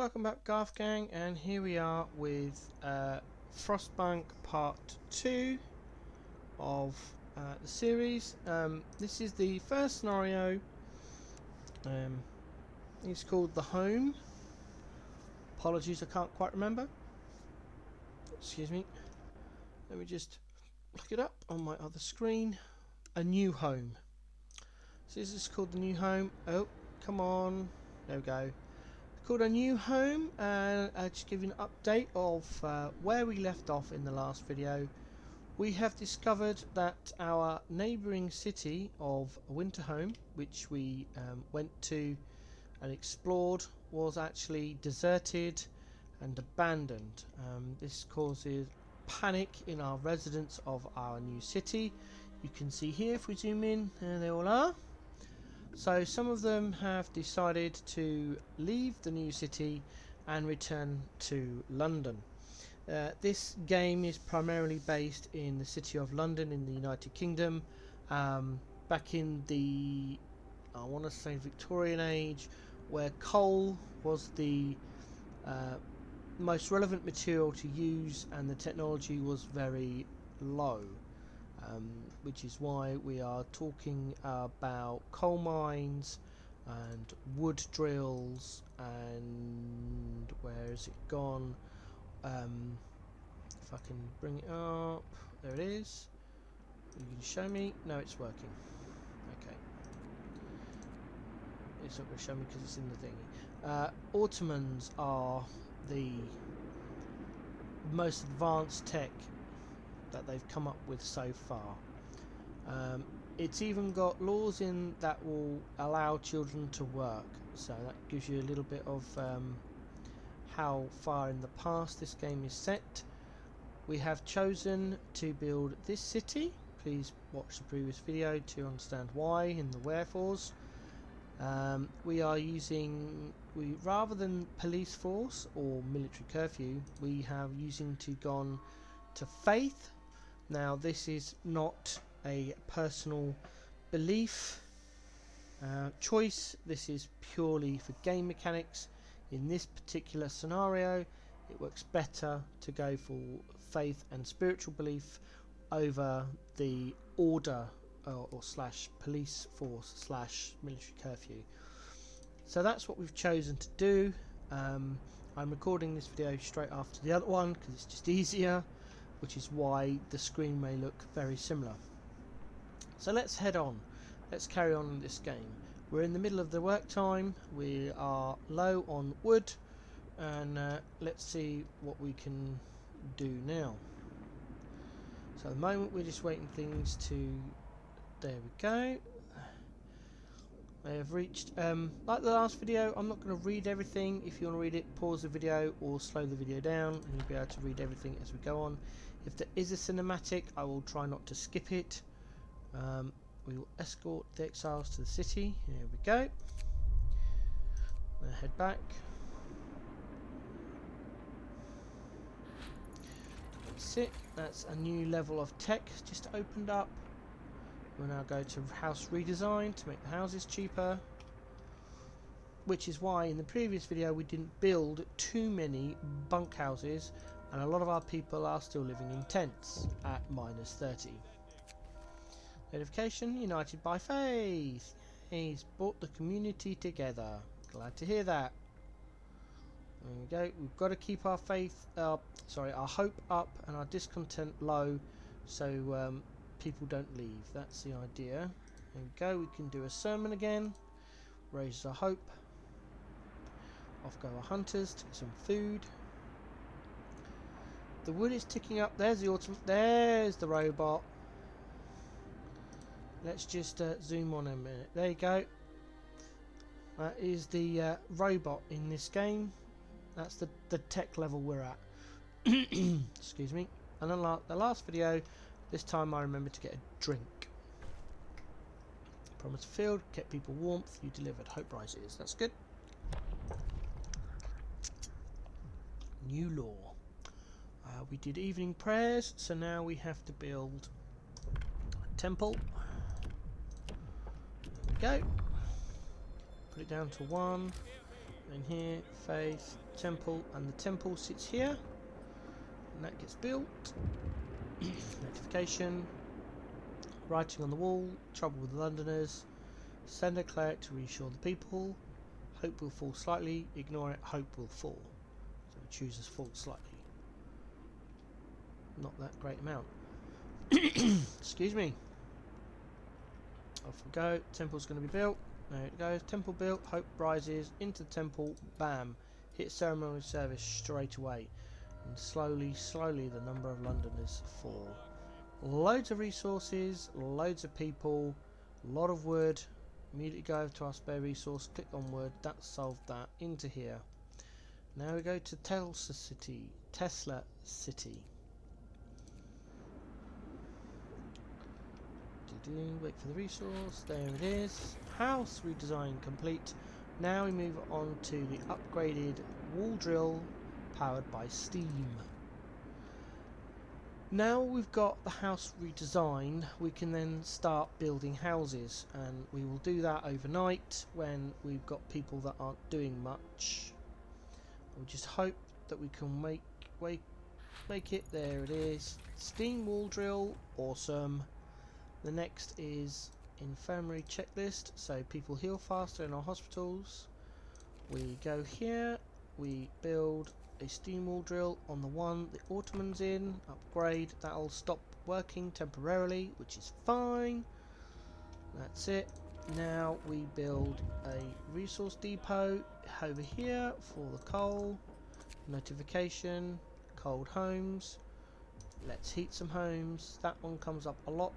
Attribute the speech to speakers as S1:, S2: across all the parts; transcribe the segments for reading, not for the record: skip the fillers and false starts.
S1: Welcome back, Garth Gang, and here we are with Frostpunk Part 2 of the series. This is the first scenario. It's called The Home. Apologies, I can't quite remember. Excuse me. Let me just look it up on my other screen. A New Home. So this is called The New Home. Oh, come on. There we go. Called A New Home, and I'll just give you an update of where we left off in the last video. We have discovered that our neighbouring city of Winterhome, which we went to and explored, was actually deserted and abandoned. This causes panic in our residents of our new city. You can see here, if we zoom in, there they all are. So some of them have decided to leave the new city and return to London. This game is primarily based in the city of London in the United Kingdom. Back in the, I want to say, Victorian age, where coal was the most relevant material to use and the technology was very low. Which is why we are talking about coal mines and wood drills, and where has it gone? If I can bring it up, there it is. You can show me. No, it's working. Okay, it's not going to show me because it's in the thingy. Ottomans are the most advanced tech that they've come up with so far. It's even got laws in that will allow children to work, so that gives you a little bit of how far in the past this game is set. We have chosen to build this city. Please watch the previous video to understand why and the wherefores. We are using, rather than police force or military curfew, we have gone to faith. Now this is not a personal belief choice. This is purely for game mechanics. In this particular scenario, it works better to go for faith and spiritual belief over the order or slash police force slash military curfew. So that's what we've chosen to do. I'm recording this video straight after the other one because it's just easier, which is why the screen may look very similar. So let's head on. Let's carry on in this game. We're in the middle of the work time. We are low on wood, and let's see what we can do now. So at the moment we're just waiting things to, there we go. I have reached, like the last video, I'm not going to read everything. If you want to read it, pause the video or slow the video down and you'll be able to read everything as we go on. If there is a cinematic, I will try not to skip it. We will escort the exiles to the city. Here we go. Now head back. That's it. That's a new level of tech just opened up. We'll now go to house redesign to make the houses cheaper, which is why in the previous video we didn't build too many bunk houses, and a lot of our people are still living in tents at -30. Notification, united by faith. He's brought the community together. Glad to hear that. There we go. We've got to keep our faith, our hope up and our discontent low, so people don't leave. That's the idea. There we go. We can do a sermon again. Raises our hope. Off go our hunters to get some food. The wood is ticking up. There's the autumn. There's the robot. Let's just zoom on a minute. There you go. That is the robot in this game. That's the tech level we're at. Excuse me. And unlike the last video, this time I remembered to get a drink. Promise fulfilled. Kept people warmth. You delivered. Hope rises. That's good. New law. We did evening prayers, so now we have to build a temple. There we go. Put it down to 1. in here, faith, temple, and the temple sits here, and that gets built. Notification, writing on the wall, trouble with the Londoners, send a cleric to reassure the people, hope will fall slightly, ignore it, hope will fall. So we choose as fall slightly. Not that great amount. Excuse me. Off we go, temple's going to be built. There it goes, temple built, hope rises, into the temple, bam, hit ceremonial service straight away. And slowly, slowly the number of Londoners fall. Loads of resources, loads of people, a lot of wood. Immediately go over to our spare resource, click on wood, that solved that, into here. Now we go to Tesla City. Wait for the resource, there it is. House redesign complete. Now we move on to the upgraded wall drill powered by steam. Now we've got the house redesigned, we can then start building houses, and we will do that overnight when we've got people that aren't doing much. We just hope that we can make it. There it is. Steam wall drill, awesome. The next is infirmary checklist, so people heal faster in our hospitals. We go here, we build a steam wall drill on the one the Ottoman's in, upgrade, that'll stop working temporarily, which is fine. That's it. Now we build a resource depot over here for the coal. Notification, cold homes. Let's heat some homes. That one comes up a lot.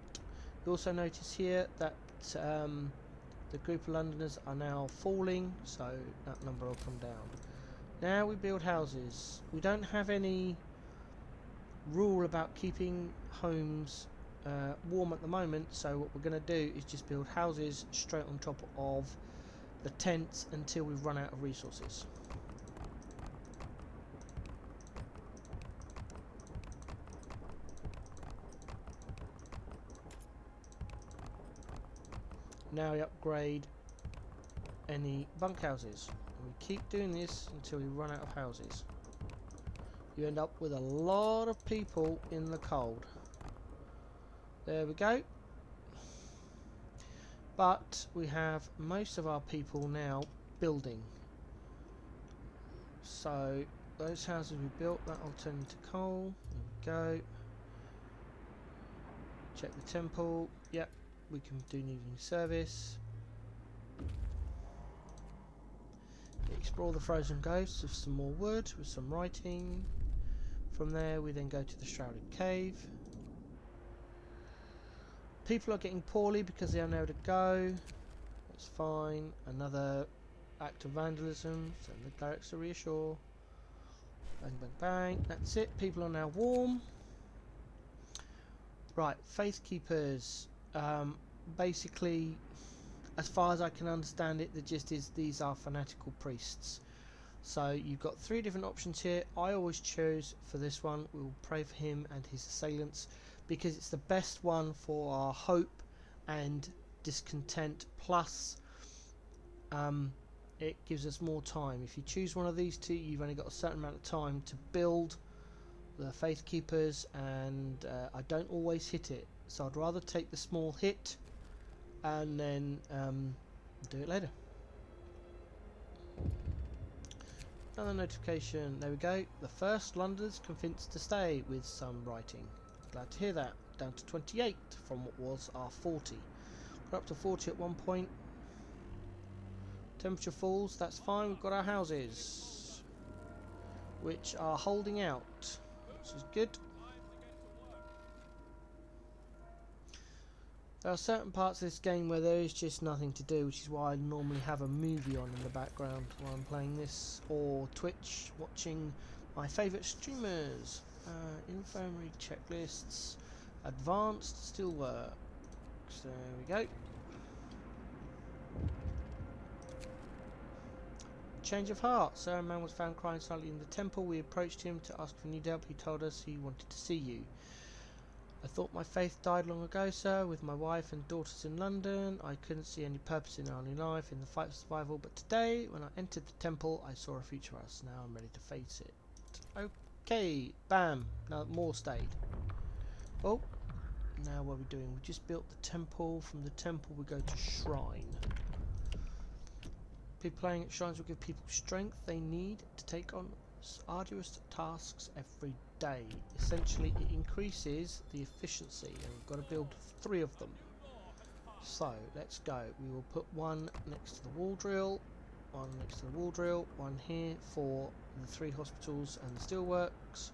S1: You also notice here that the group of Londoners are now falling, so that number will come down. Now we build houses. We don't have any rule about keeping homes warm at the moment, so what we're going to do is just build houses straight on top of the tents until we've run out of resources. Now we upgrade any bunkhouses. We keep doing this until we run out of houses. You end up with a lot of people in the cold. There we go. But we have most of our people now building. So those houses we built, that'll turn into coal. There we go. Check the temple. Yep, we can do evening service. Explore the frozen ghosts with some more wood, with some writing. From there we then go to the shrouded cave. People are getting poorly because they are nowhere to go. That's fine. Another act of vandalism. Send the clerics to reassure. Bang, bang, bang. That's it. People are now warm. Right, faith keepers. Basically, as far as I can understand it, the gist is these are fanatical priests. So you've got three different options here. I always chose for this one. We will pray for him and his assailants because it's the best one for our hope and discontent. Plus, it gives us more time. If you choose one of these two, you've only got a certain amount of time to build the faith keepers, and I don't always hit it. So I'd rather take the small hit and then do it later. Another notification, there we go. The first Londoners convinced to stay with some writing. Glad to hear that. Down to 28 from what was our 40. Got up to 40 at one point. Temperature falls, that's fine. We've got our houses, which are holding out, which is good. There are certain parts of this game where there is just nothing to do, which is why I normally have a movie on in the background while I'm playing this, or Twitch, watching my favourite streamers. Infirmary checklists, advanced still works. There we go. Change of heart. Sir, a man was found crying silently in the temple. We approached him to ask for need help. He told us he wanted to see you. I thought my faith died long ago, sir, with my wife and daughters in London. I couldn't see any purpose in early life in the fight for survival, but today, when I entered the temple, I saw a future for us. Now I'm ready to face it. Okay, bam. Now more stayed. Oh, now what are we doing? We just built the temple. From the temple we go to shrine. People playing at shrines will give people strength they need to take on arduous tasks every day. Essentially, it increases the efficiency, and we've got to build 3 of them. So let's go. We will put one next to the wall drill, one next to the wall drill, one here for the 3 hospitals and the steelworks,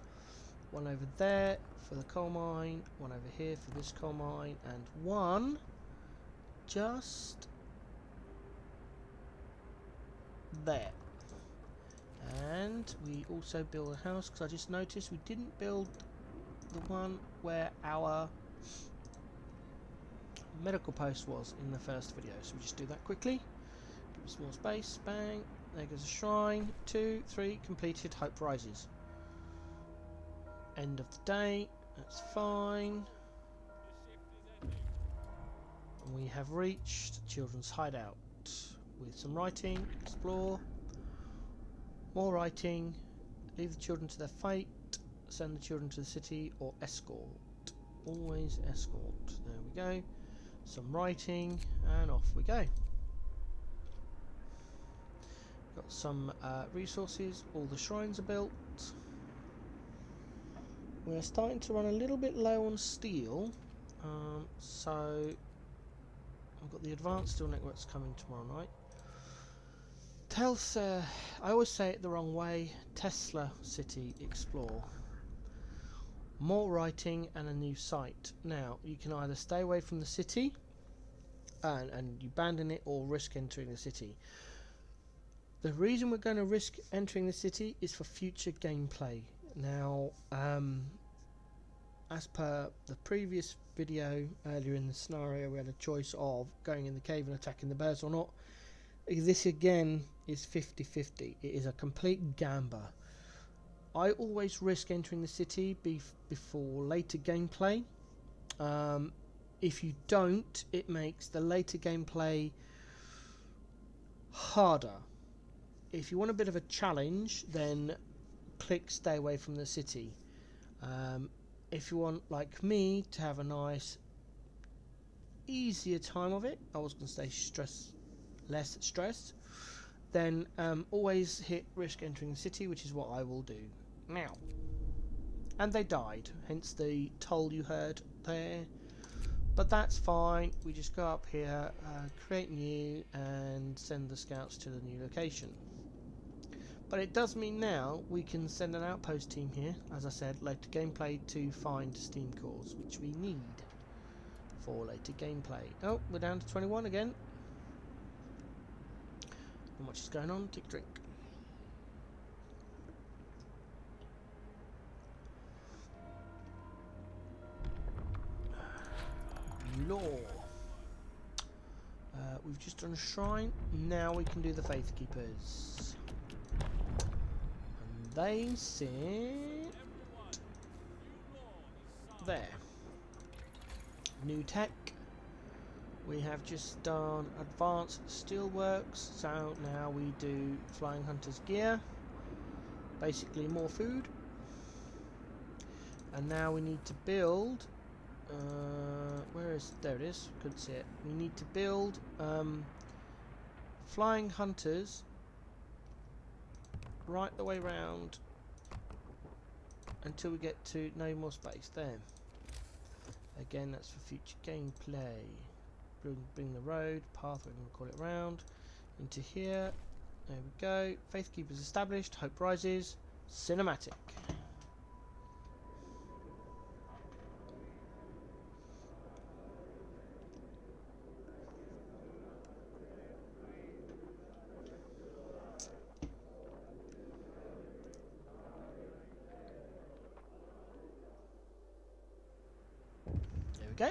S1: one over there for the coal mine, one over here for this coal mine, and one just there. And we also build a house, because I just noticed we didn't build the one where our medical post was in the first video, so we just do that quickly. Give us more space. Bang. There goes a shrine. 2, 3 completed. Hope rises. End of the day. That's fine. And we have reached children's hideout with some writing. Explore. More writing. Leave the children to their fate. Send the children to the city, or escort. Always escort. There we go. Some writing, and off we go. Got some resources. All the shrines are built. We're starting to run a little bit low on steel, so I've got the advanced steel networks coming tomorrow night. I always say it the wrong way. Tesla City Explore. More writing and a new site. Now you can either stay away from the city and you abandon it, or risk entering the city. The reason we're going to risk entering the city is for future gameplay. Now, as per the previous video earlier in the scenario, we had a choice of going in the cave and attacking the bears or not. This again is 50-50. It is a complete gamble. I always risk entering the city before later gameplay. If you don't, it makes the later gameplay harder. If you want a bit of a challenge, then click stay away from the city. If you want, like me, to have a nice easier time of it, I was going to say less stress, then always hit risk entering the city, which is what I will do now. And they died, hence the toll you heard there, but that's fine. We just go up here, create new, and send the scouts to the new location. But it does mean now we can send an outpost team here, as I said, later gameplay, to find steam cores, which we need for later gameplay. Oh, we're down to 21 again. Not much is going on. Take a drink. Law. We've just done a shrine. Now we can do the Faith Keepers. And they sit there. New tech. We have just done advanced steelworks, so now we do Flying Hunter's gear. Basically more food. And now we need to build. There it is. Couldn't see it. We need to build Flying Hunters right the way round until we get to no more space. There. Again, that's for future gameplay. Bring the road, path, we're going to call it round, into here. There we go. Faith Keepers established. Hope rises. Cinematic. There we go.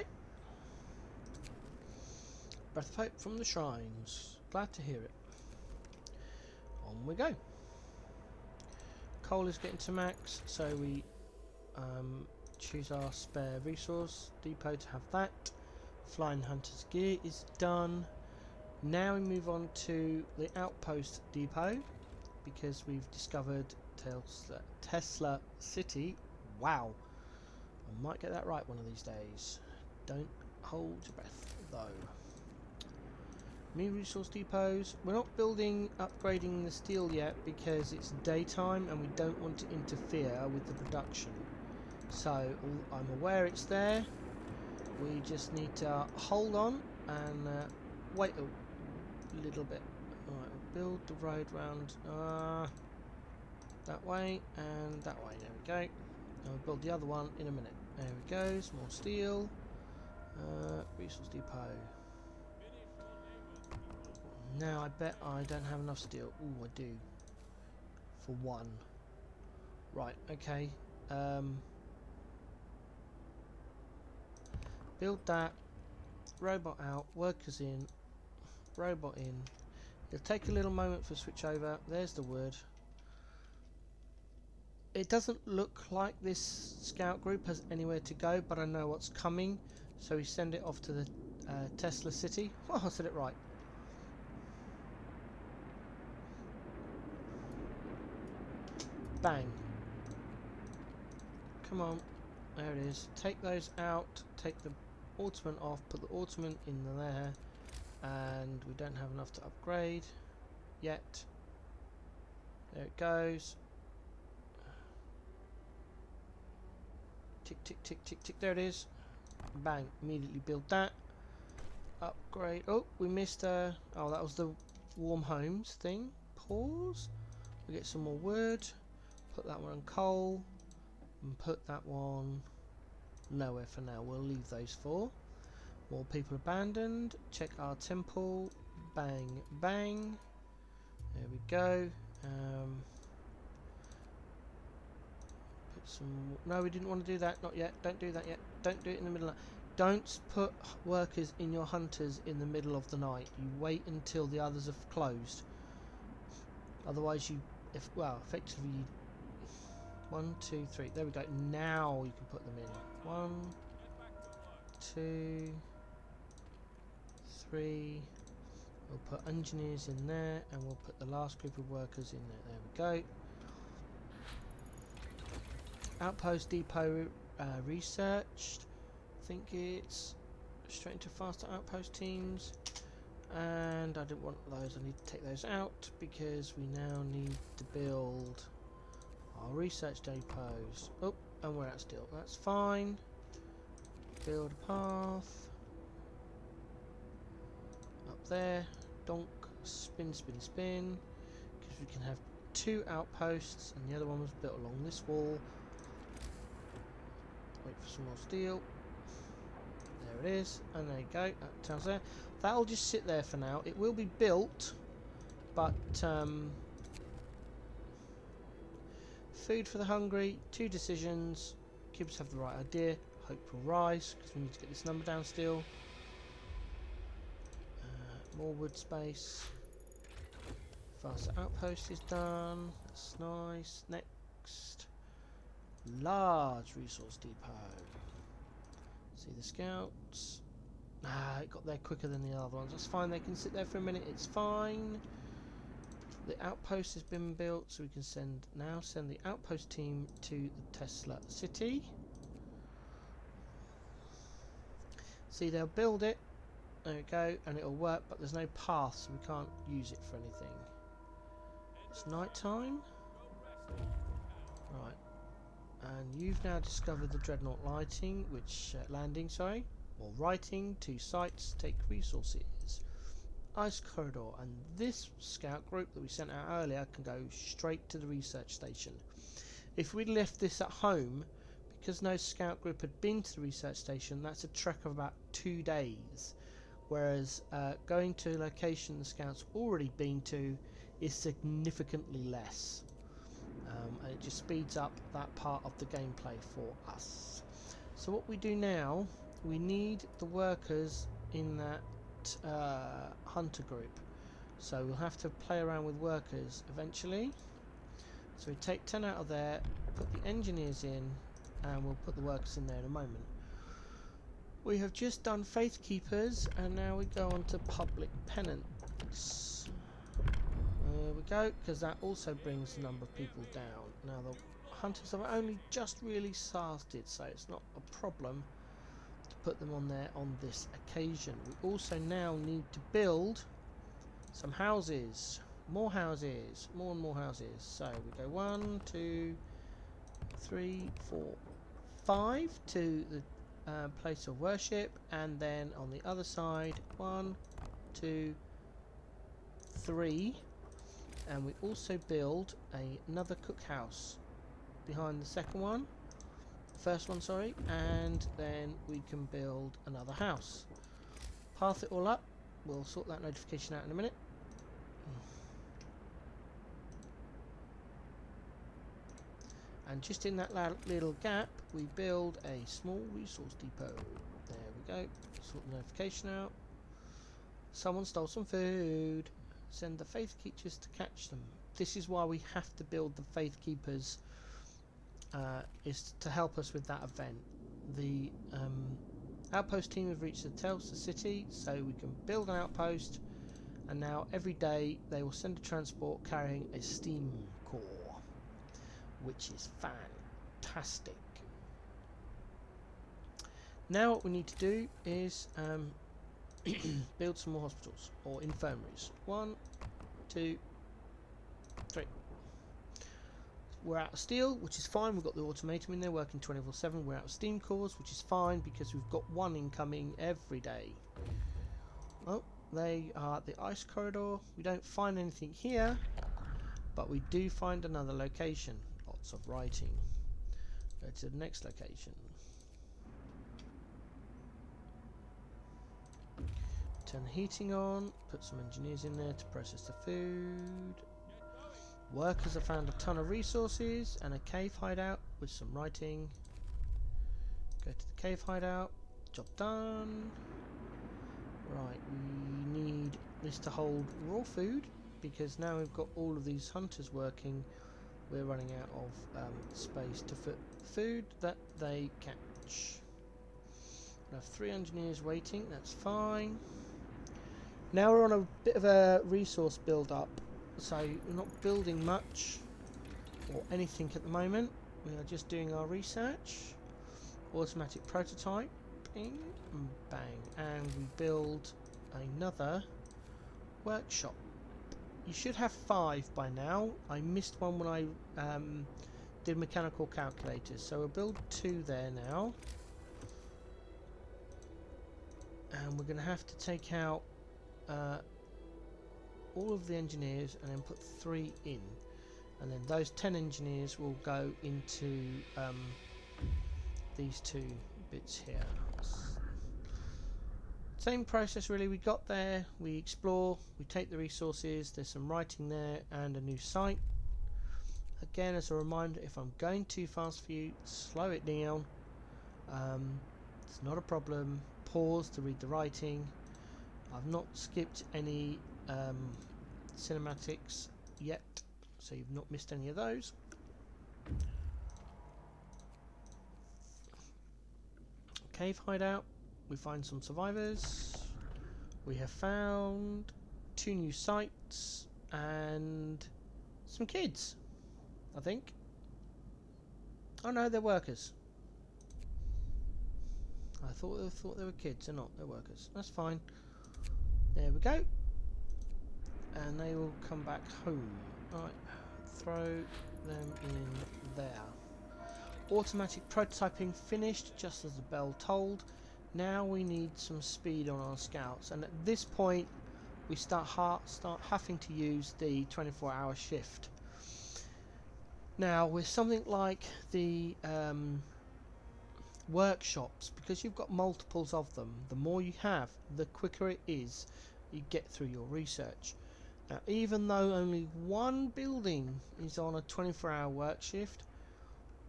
S1: Breath of hope from the shrines. Glad to hear it. On we go. Coal is getting to max, so we choose our spare resource depot to have that. Flying Hunter's gear is done. Now we move on to the outpost depot because we've discovered Tesla City. Wow, I might get that right one of these days. Don't hold your breath though. New resource depots. We're not upgrading the steel yet because it's daytime and we don't want to interfere with the production. So I'm aware it's there. We just need to hold on and wait a little bit. Alright, we'll build the road round that way and that way. There we go. And we'll build the other one in a minute. There we go. Some more steel. Resource depot. Now I bet I don't have enough steel. Ooh, I do. For one. Right, okay. Build that. Robot out. Workers in. Robot in. It'll take a little moment for switch over. There's the wood. It doesn't look like this scout group has anywhere to go, but I know what's coming. So we send it off to the Tesla City. Oh, I said it right. Bang. Come on. There it is. Take those out. Take the Automan off. Put the Automan in there. And we don't have enough to upgrade yet. There it goes. Tick, tick, tick, tick, tick. There it is. Bang. Immediately build that. Upgrade. Oh, we missed oh, that was the warm homes thing. Pause. We get some more wood. Put that one on coal. And put that one nowhere for now. We'll leave those four. More people abandoned. Check our temple. Bang, bang. There we go. Put some. No, we didn't want to do that. Not yet. Don't do that yet. Don't do it in the middle of. Don't put workers in your hunters in the middle of the night. You wait until the others have closed. Otherwise, effectively. 1, 2, 3. There we go. Now you can put them in. 1, 2, 3. We'll put engineers in there, and we'll put the last group of workers in there. There we go. Outpost depot researched. I think it's straight into faster outpost teams. And I didn't want those. I need to take those out because we now need to build our research depots. Oh, and we're out still. That's fine. Build a path. Up there. Donk. Spin, spin, spin. Because we can have 2 outposts and the other one was built along this wall. Wait for some more steel. There it is. And there you go. That tells there. That'll just sit there for now. It will be built, but food for the hungry, 2 decisions. Kids have the right idea. Hope will rise because we need to get this number down still. More wood space. Faster outpost is done. That's nice. Next, large resource depot. See the scouts. It got there quicker than the other ones. That's fine. They can sit there for a minute. It's fine. The outpost has been built, so we can send the outpost team to the Tesla City. See, they'll build it. There we go, and it'll work, but there's no path, so we can't use it for anything. It's night time. Right. And you've now discovered the Dreadnought lighting, landing, or writing. 2 sites, take resources. Ice corridor, and this scout group that we sent out earlier can go straight to the research station. If we'd left this at home, because no scout group had been to the research station, that's a trek of about 2 days. Whereas going to a location the scouts already been to is significantly less. And it just speeds up that part of the gameplay for us. So what we do now, we need the workers in that hunter group. So we'll have to play around with workers eventually. So we take 10 out of there, put the engineers in, and we'll put the workers in there in a moment. We have just done Faith Keepers, and now we go on to Public Penance. There we go, because that also brings the number of people down. Now the hunters have only just really started, so it's not a problem to put them on there on this occasion. We also now need to build some houses. More houses. More and more houses. So we go 1, 2, 3, 4, 5 to the place of worship, and then on the other side 1, 2, 3, and we also build another cookhouse behind the second one, first one, sorry, and then we can build another house. Path it all up. We'll sort that notification out in a minute. And just in that little gap, we build a small resource depot. There we go. Sort the notification out. Someone stole some food. Send the Faith Keepers to catch them. This is why we have to build the Faith Keepers, is to help us with that event. The outpost team have reached the Telstra city, so we can build an outpost, and now every day they will send a transport carrying a steam core, which is fantastic. Now what we need to do is build some more hospitals or infirmaries. 1, 2, 3. We're out of steel, which is fine. We've got the automaton in there working 24/7. We're out of steam cores, which is fine because we've got one incoming every day. Oh, they are at the ice corridor. We don't find anything here, but we do find another location. Lots of writing. Go to the next location. Turn the heating on. Put some engineers in there to process the food. Workers have found a ton of resources and a cave hideout with some writing. Go to the cave hideout. Job done. Right, we need this to hold raw food because now we've got all of these hunters working. We're running out of space to put food that they catch. We have 3 engineers waiting, that's fine. Now we're on a bit of a resource build up, so we're not building much or anything at the moment. We are just doing our research. Automatic prototype, bing, and bang, and we build another workshop. You should have 5 by now. I missed one when I did mechanical calculators, so we'll build 2 there now. And we're going to have to take out all of the engineers and then put 3 in. And then those 10 engineers will go into these 2 bits here. Same process really. We got there, we explore, we take the resources, there's some writing there and a new site. Again, as a reminder, if I'm going too fast for you, slow it down. It's not a problem. Pause to read the writing. I've not skipped any cinematics yet, so you've not missed any of those. Cave hideout. We find some survivors. We have found 2 new sites and some kids, I think. Oh no, they're workers. I thought they were kids. They're not. They're workers. That's fine. There we go. And they will come back home. Right. Throw them in there. Automatic prototyping finished, just as the bell told. Now we need some speed on our scouts, and at this point we start having to use the 24-hour shift. Now with something like the workshops, because you've got multiples of them, the more you have, the quicker it is you get through your research. Now even though only one building is on a 24-hour work shift,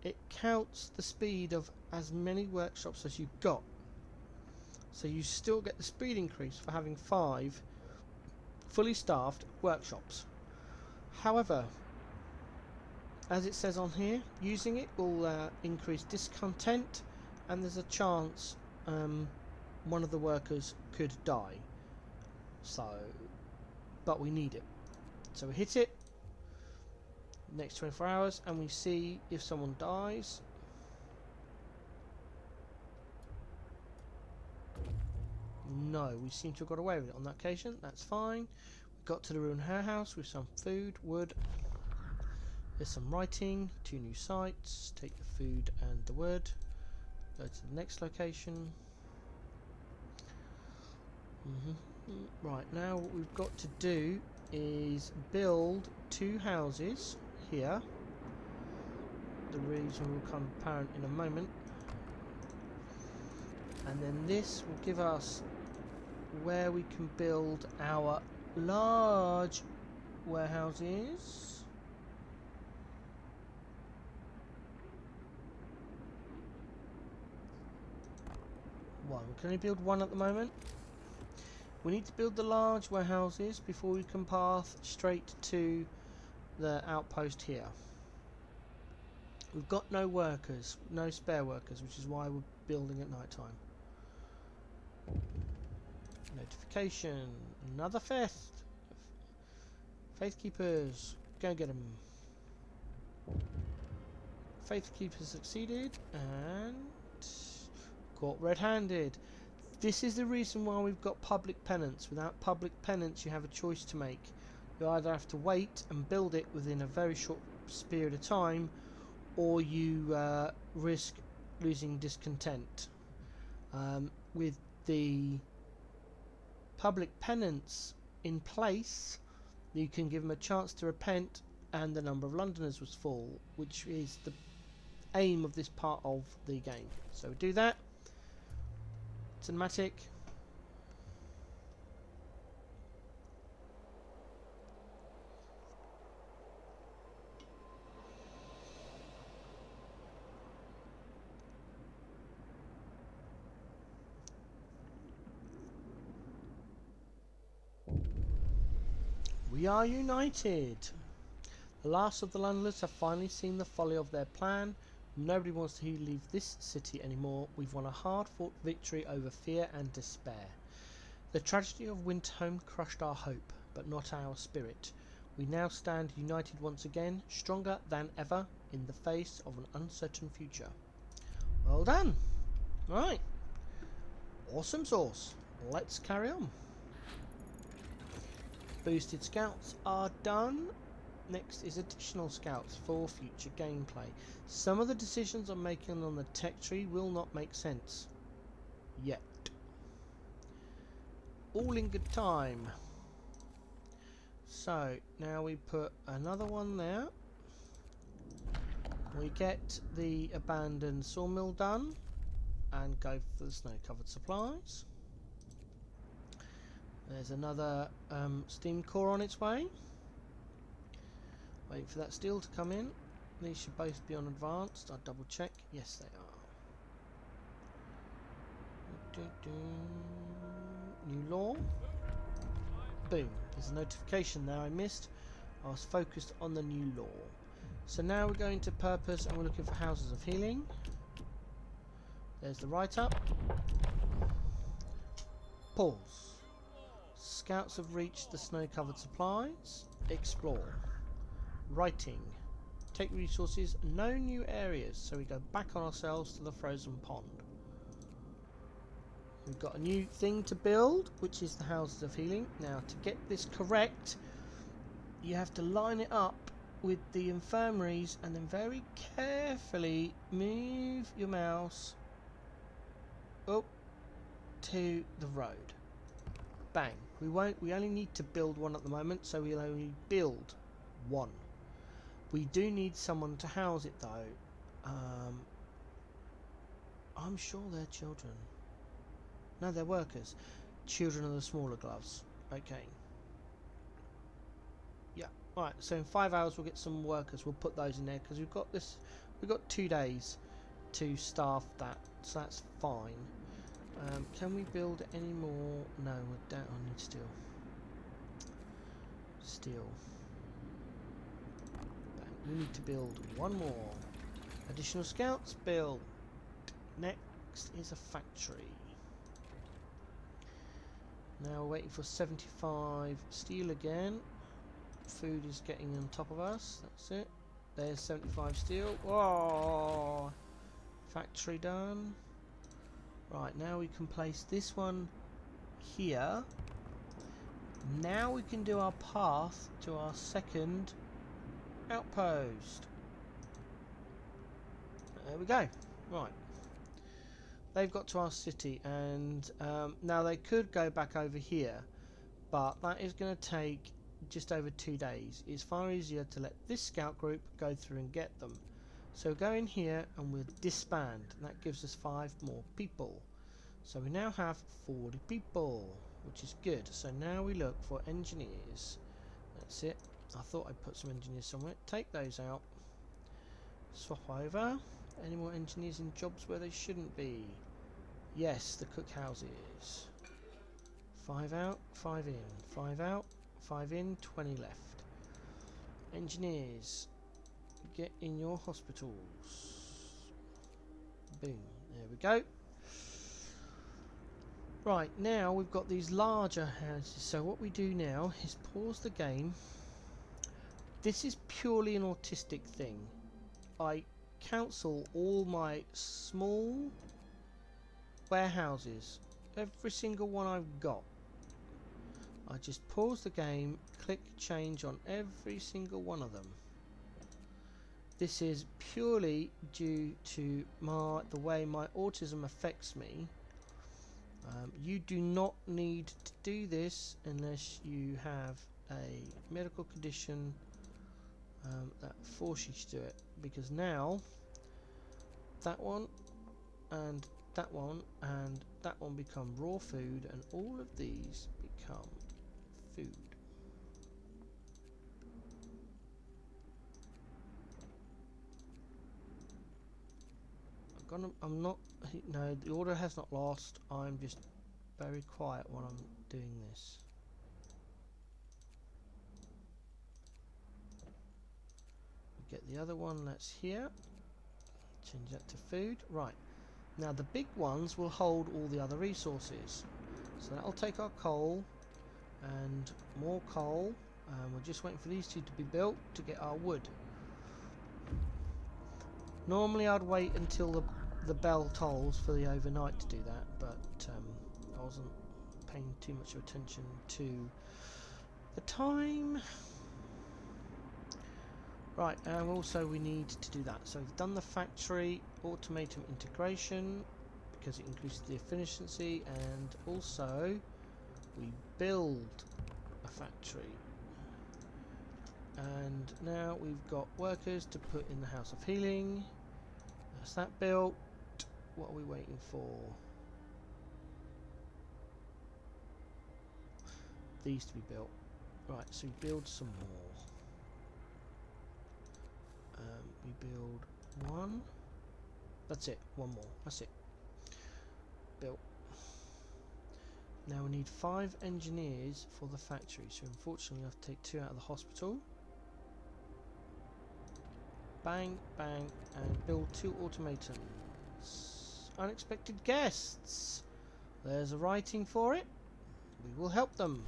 S1: it counts the speed of as many workshops as you've got. So you still get the speed increase for having 5 fully staffed workshops. However, as it says on here, using it will increase discontent, and there's a chance one of the workers could die. So, but we need it. So we hit it next 24 hours and we see if someone dies. No, we seem to have got away with it on that occasion. That's fine. We got to the ruined house with some food, wood. There's some writing, 2 new sites. Take the food and the wood. Go to the next location. Right, now what we've got to do is build 2 houses here. The reason will become apparent in a moment. And then this will give us where we can build our large warehouses. One. Can only build 1 at the moment. We need to build the large warehouses before we can path straight to the outpost here. We've got no workers, no spare workers, which is why we're building at night time. Notification, another theft. Faith Keepers, go get them. Faith Keepers succeeded and caught red-handed. This is the reason why we've got public penance. Without public penance, you have a choice to make. You either have to wait and build it within a very short period of time, or you risk losing discontent. With the public penance in place, you can give them a chance to repent, and the number of Londoners was full, which is the aim of this part of the game. So we do that. Cinematic. We are united. The last of the Londoners have finally seen the folly of their plan. Nobody wants to leave this city anymore. We've won a hard-fought victory over fear and despair. The tragedy of Windhome crushed our hope, but not our spirit. We now stand united once again, stronger than ever, in the face of an uncertain future. Well done. Right. Awesome sauce. Let's carry on. Boosted scouts are done. Next is additional scouts for future gameplay. Some of the decisions I'm making on the tech tree will not make sense yet. All in good time. So now we put another one there. We get the abandoned sawmill done and go for the snow-covered supplies. There's another steam core on its way. Wait for that steel to come in. These should both be on advanced. I'll double check. Yes, they are. New law. Boom. There's a notification there I missed. I was focused on the new law. So now we're going to purpose and we're looking for houses of healing. There's the write-up. Pause. Scouts have reached the snow-covered supplies. Explore. Writing. Take resources. No new areas. So we go back on ourselves to the frozen pond. We've got a new thing to build, which is the houses of healing. Now, to get this correct, you have to line it up with the infirmaries and then very carefully move your mouse up to the road. Bang. We only need to build one at the moment, so we'll only build one. We do need someone to house it though. I'm sure they're children. No, they're workers. Children are the smaller gloves. Okay. Yeah. Alright, so in 5 hours we'll get some workers. We'll put those in there because we've got 2 days to staff that. So that's fine. Can we build any more? No, we're down. I need steel. Steel. we need to build one more. Additional scouts, build. Next is a factory. Now we're waiting for 75 steel again. Food is getting on top of us. That's it. There's 75 steel. Whoa! Factory done. Right, now we can place this one here. Now we can do our path to our second outpost. There we go. Right. They've got to our city, and now they could go back over here, but that is going to take just over 2 days. It's far easier to let this scout group go through and get them. So go in here and we'll disband, and that gives us 5 more people. So we now have 40 people, which is good. So now we look for engineers. That's it. I thought I'd put some engineers somewhere. Take those out. Swap over. Any more engineers in jobs where they shouldn't be? Yes, the cookhouses. 5 out, 5 in. 5 out, 5 in, 20 left. Engineers, get in your hospitals. Boom, there we go. Right, now we've got these larger houses. So what we do now is pause the game. This is purely an autistic thing. I cancel all my small warehouses, every single one I've got. I just pause the game, click change on every single one of them. This is purely due to the way my autism affects me. You do not need to do this unless you have a medical condition that forces you to do it, because now that one and that one and that one become raw food, and all of these become food. I'm not, no, the order has not lost. I'm just very quiet while I'm doing this. We get the other one that's here. Change that to food. Right. Now the big ones will hold all the other resources. So that'll take our coal and more coal. We're just waiting for these two to be built to get our wood. Normally I'd wait until the bell tolls for the overnight to do that, but I wasn't paying too much attention to the time. Right, and also we need to do that. So we've done the factory automatum integration because it increases the efficiency, and also we build a factory. And now we've got workers to put in the House of Healing. That's that built. What are we waiting for? These to be built. Right, so we build some more. We build one. That's it, one more. That's it. Built. Now we need 5 engineers for the factory, so unfortunately I have to take 2 out of the hospital. Bang, bang, and build 2 automatons. Unexpected guests. There's a writing for it. We will help them.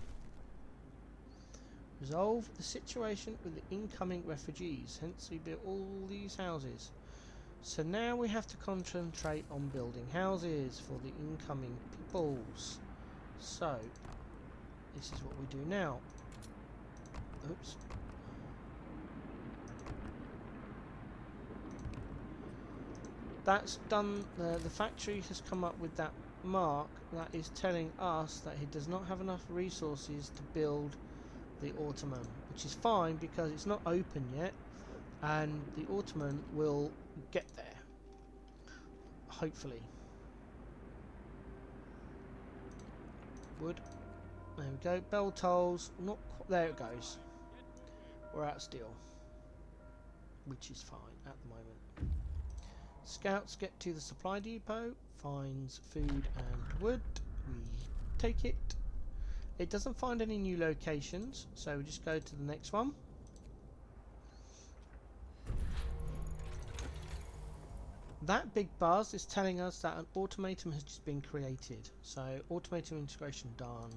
S1: Resolve the situation with the incoming refugees. Hence we built all these houses. So now we have to concentrate on building houses for the incoming peoples. So this is what we do now. Oops. That's done. The factory has come up with that mark that is telling us that he does not have enough resources to build the Ottoman, which is fine because it's not open yet, and the Ottoman will get there, hopefully. Wood. There we go. Bell tolls. Not there. It goes. We're out of steel, which is fine at the moment. Scouts get to the supply depot, finds food and wood. We take it. It doesn't find any new locations, so we just go to the next one. That big buzz is telling us that an automaton has just been created. So automaton integration done,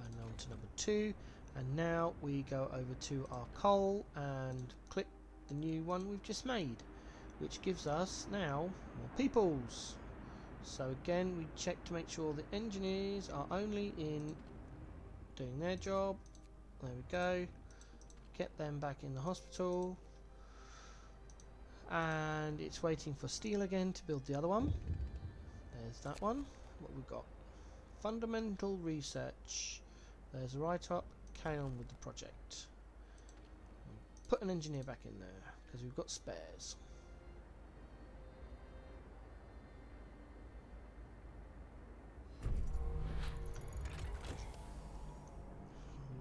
S1: and on to number 2. And now we go over to our coal and click the new one we've just made, which gives us now more peoples. So again, we check to make sure the engineers are only in doing their job. There we go. Get them back in the hospital. And it's waiting for steel again to build the other one. There's that one. What we've got? Fundamental research. There's a write-up. Carry on with the project. Put an engineer back in there because we've got spares.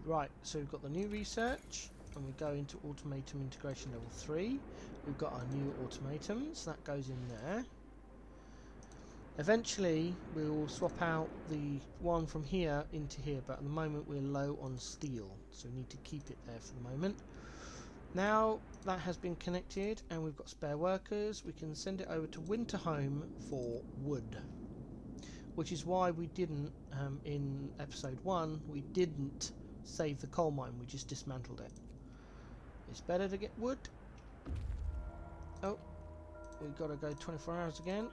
S1: Right, so we've got the new research, and we go into automaton integration level 3. We've got our new automatons, that goes in there. Eventually we will swap out the one from here into here, but at the moment we're low on steel, so we need to keep it there for the moment. Now that has been connected and we've got spare workers, we can send it over to Winterhome for wood. Which is why we didn't, in episode 1, we didn't save the coal mine, we just dismantled it. It's better to get wood. Oh, we've got to go 24 hours again.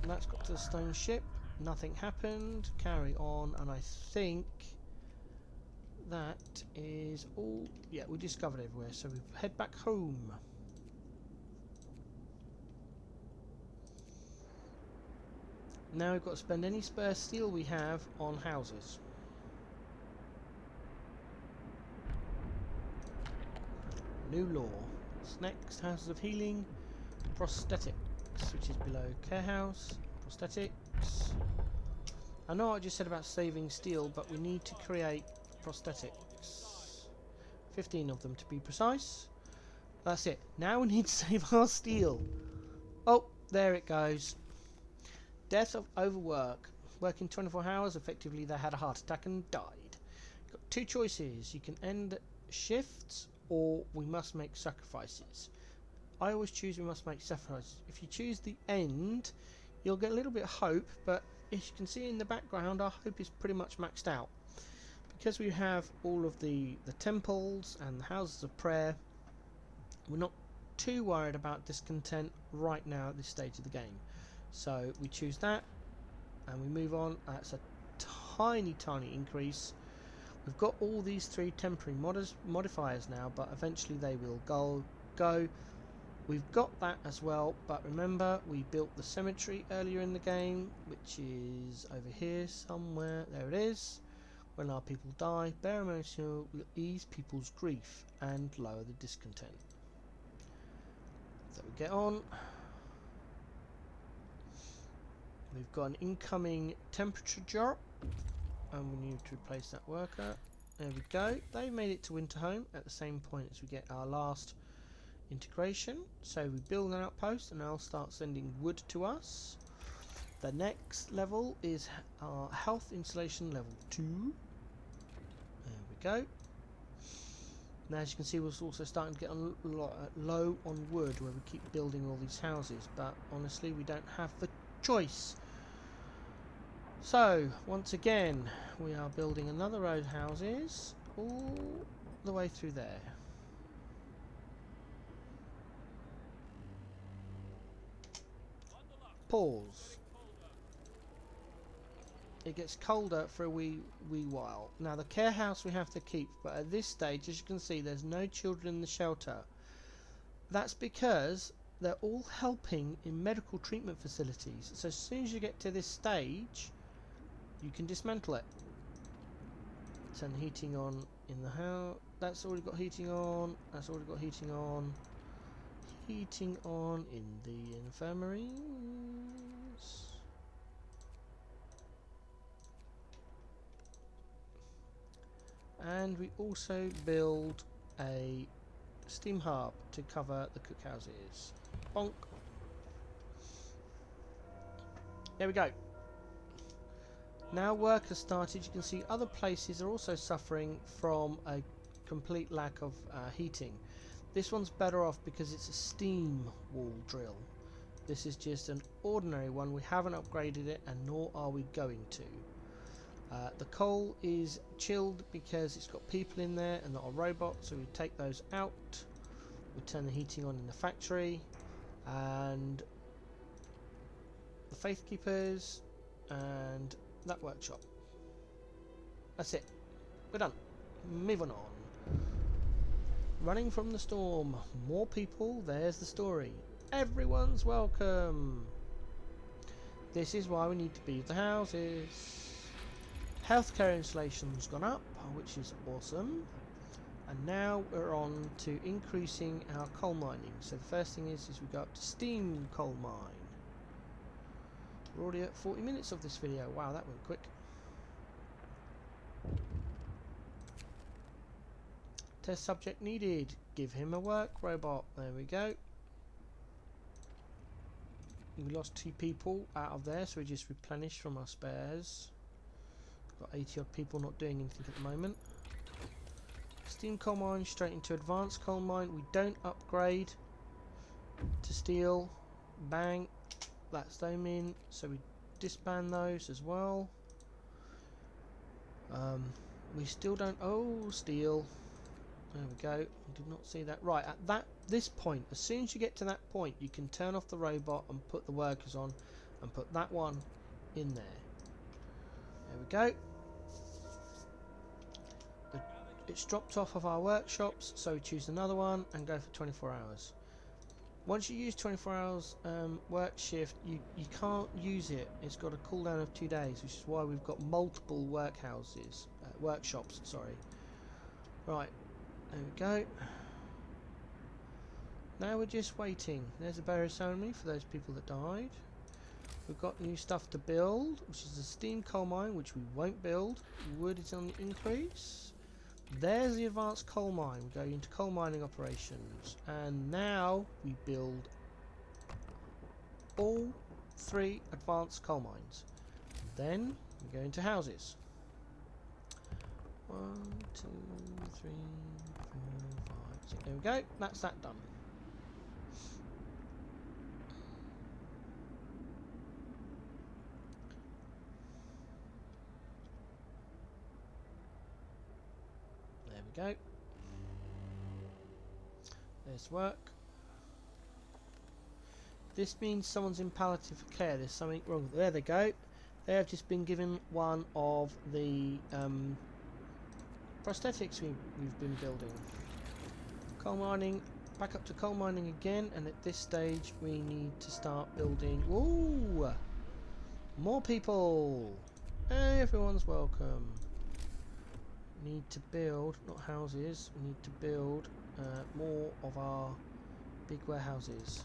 S1: And that's got to the stone ship. Nothing happened. Carry on, and I think that is all. Yeah, we discovered everywhere, so we head back home. Now we've got to spend any spare steel we have on houses. New law. What's next? Houses of healing. Prosthetics, which is below care house. Prosthetics. I know I just said about saving steel, but we need to create prosthetics. 15 of them to be precise. That's it. Now we need to save our steel. Oh, there it goes. Death of overwork. Working 24 hours, effectively they had a heart attack and died. You've got 2 choices. You can end shifts, or we must make sacrifices. I always choose we must make sacrifices. If you choose the end, you'll get a little bit of hope, but as you can see in the background, our hope is pretty much maxed out. Because we have all of the temples and the houses of prayer, we're not too worried about discontent right now at this stage of the game. So we choose that and we move on. That's a tiny increase. We've got all these 3 temporary modifiers now, but eventually they will go. We've got that as well, but remember we built the cemetery earlier in the game, which is over here somewhere. There it is. When our people die, bare emotional will ease people's grief and lower the discontent. So we get on. We've got an incoming temperature drop, and we need to replace that worker. There we go. They made it to Winterhome at the same point as we get our last integration. So we build an outpost and they'll start sending wood to us. The next level is our health installation level 2. There we go. Now as you can see, we're also starting to get low on wood where we keep building all these houses, but honestly we don't have the choice. So once again we are building another row of houses all the way through there. Pause. It gets colder for a wee while. Now the care house we have to keep, but at this stage, as you can see, there's no children in the shelter. That's because they're all helping in medical treatment facilities. So as soon as you get to this stage, you can dismantle it. Turn the heating on in the house. That's already got heating on. That's already got heating on. Heating on in the infirmaries. And we also build a steam hub to cover the cookhouses. Bonk. There we go. Now work has started. You can see other places are also suffering from a complete lack of heating. This one's better off because it's a steam wall drill. This is just an ordinary one. We haven't upgraded it, and nor are we going to. The coal is chilled because it's got people in there and not a robot, so we take those out. We turn the heating on in the factory, and the Faith Keepers, and that workshop. That's it. We're done. Moving on. Running from the storm. More people. There's the story. Everyone's welcome. This is why we need to build the houses. Healthcare installation's gone up, which is awesome. And now we're on to increasing our coal mining. So the first thing is we go up to steam coal mine. We're already at 40 minutes of this video. Wow, that went quick. Test subject needed. Give him a work robot. There we go. We lost 2 people out of there, so we just replenished from our spares. Got 80 odd people not doing anything at the moment. Steam coal mine straight into advanced coal mine. We don't upgrade to steel. Bang. That's them in. So we disband those as well. We still don't. Oh, steel. There we go. Did not see that. Right, at this point, as soon as you get to that point, you can turn off the robot and put the workers on, and put that one in there. There we go. It's dropped off of our workshops, so we choose another one and go for 24 hours. Once you use 24 hours work shift, you can't use it. It's got a cooldown of 2 days, which is why we've got multiple workshops. Sorry. Right. There we go. Now we're just waiting. There's a burial ceremony for those people that died. We've got new stuff to build, which is a steam coal mine, which we won't build. Wood is on the increase. There's the advanced coal mine. We go into coal mining operations, and now we build all 3 advanced coal mines. Then we go into houses. 1, 2, 3, 4, 5, 6. There we go. That's that done. There we go. There's work. This means someone's in palliative care. There's something wrong. There they go. They have just been given one of the prosthetics we've been building. Coal mining, back up to coal mining again, and at this stage we need to start building. Ooh, more people. Everyone's welcome. Need to build, not houses. We need to build more of our big warehouses.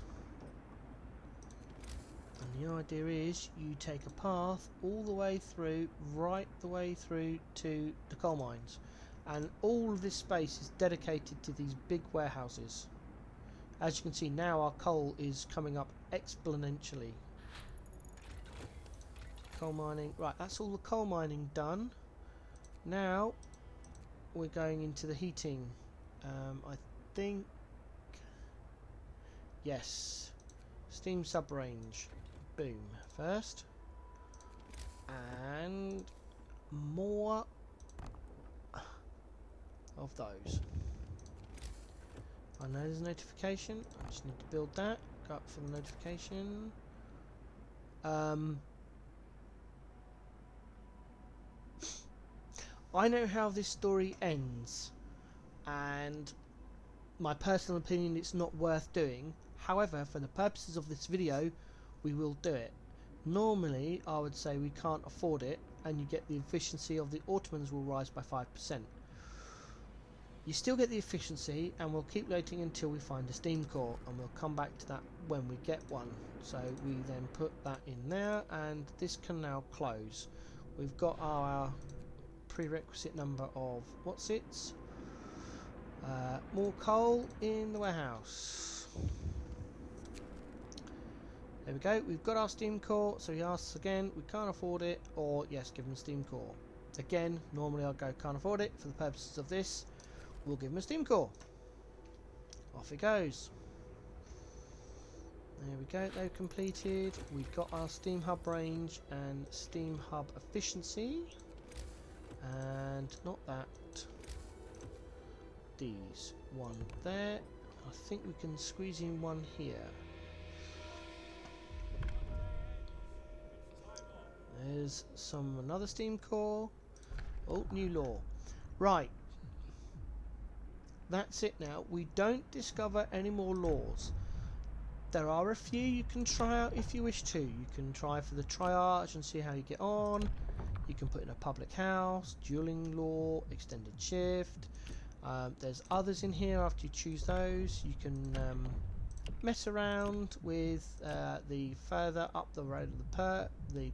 S1: And the idea is you take a path all the way through, right the way through to the coal mines. And all of this space is dedicated to these big warehouses. As you can see now, our coal is coming up exponentially. Coal mining. Right, that's all the coal mining done. Now we're going into the heating. I think... Yes. Steam sub-range. Boom. First. And more of those. I know there's a notification. I just need to build that. Go up for the notification. I know how this story ends, and my personal opinion, it's not worth doing. However, for the purposes of this video, we will do it. Normally, I would say we can't afford it, and you get the efficiency of the Ottomans will rise by 5%. You still get the efficiency, and we'll keep loading until we find a steam core, and we'll come back to that when we get one. So we then put that in there, and this can now close. We've got our prerequisite number of more coal in the warehouse. There we go. We've got our steam core, so he asks again, we can't afford it, or yes, give him a steam core. Again, normally I'll go can't afford it. For the purposes of this, we'll give him a steam core. Off he goes. There we go, they've completed. We've got our steam hub range and steam hub efficiency. And not that. These. One there. I think we can squeeze in one here. There's another steam core. Oh, new law. Right. That's it now. We don't discover any more laws. There are a few you can try out if you wish to. You can try for the triage and see how you get on. You can put in a public house, dueling law, extended shift. There's others in here after you choose those. You can mess around with the further up the road of the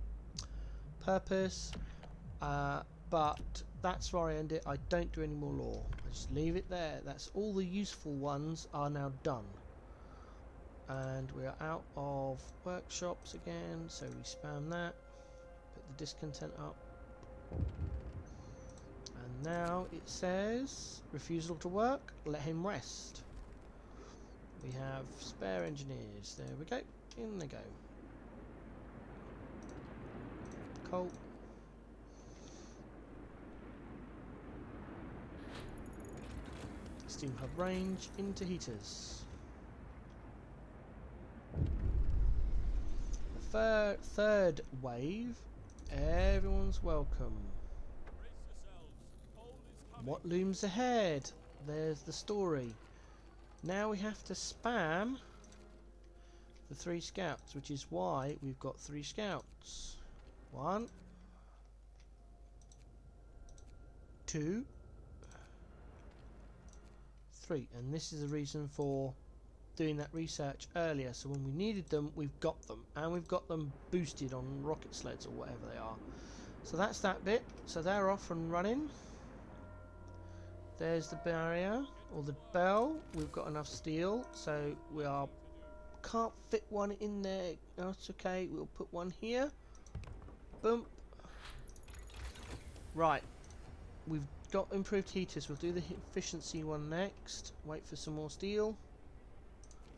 S1: purpose. But that's where I end it. I don't do any more law. I just leave it there. That's all the useful ones are now done. And we are out of workshops again, so we spam that, put the discontent up, and now it says refusal to work, let him rest. We have spare engineers, there we go, in they go. Coal. Steam hub range into heaters. Third wave, everyone's welcome. What looms ahead? There's the story. Now we have to spam the 3 scouts, which is why we've got 3 scouts. 1, 2, 3, and this is the reason for doing that research earlier, so when we needed them we've got them, and we've got them boosted on rocket sleds or whatever they are. So that's that bit, so they're off and running. There's the barrier or the bell. We've got enough steel, so we can't fit one in there. That's okay, we'll put one here. Boom. Right, we've got improved heaters. We'll do the efficiency one next. Wait for some more steel.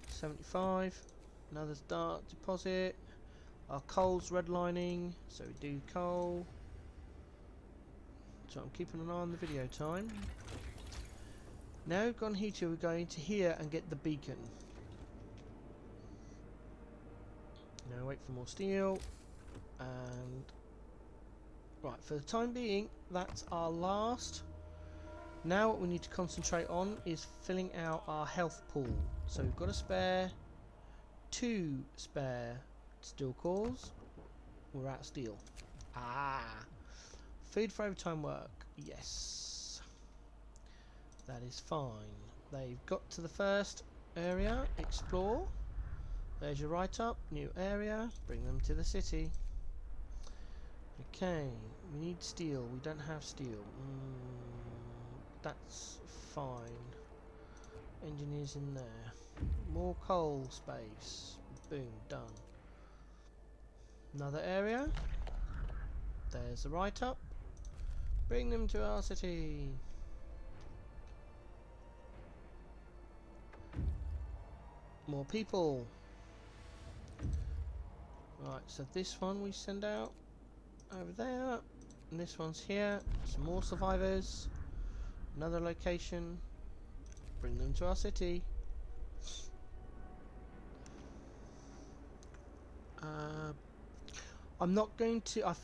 S1: 75, another dart deposit. Our coal's redlining, so we do coal. So I'm keeping an eye on the video time. Now we've gone heater, we're going to here and get the beacon. Now wait for more steel, and right, for the time being that's our last. Now what we need to concentrate on is filling out our health pool. So we've got a spare 2 spare steel cores. We're out of steel. Food for overtime work. Yes, that is fine. They've got to the first area. Explore. There's your write-up. New area. Bring them to the city. Okay, we need steel. We don't have steel. That's fine. Engineers in there. More coal space. Boom, done. Another area. There's the write-up. Bring them to our city. More people. Right, so this one we send out over there. And this one's here. Some more survivors. Another location. Bring them to our city. I'm not going to.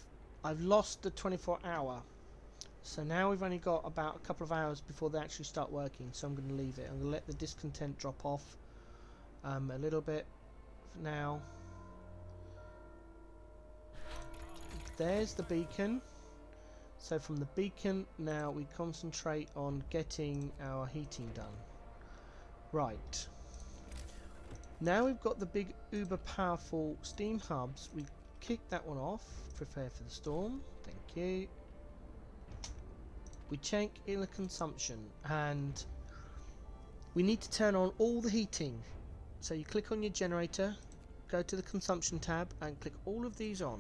S1: I've lost the 24-hour, so now we've only got about a couple of hours before they actually start working. So I'm going to leave it. I'm going to let the discontent drop off a little bit for now. There's the beacon. So from the beacon now we concentrate on getting our heating done. Right. Now we've got the big uber powerful steam hubs. We kick that one off. Prepare for the storm. Thank you. We check in the consumption and we need to turn on all the heating. So you click on your generator, go to the consumption tab and click all of these on.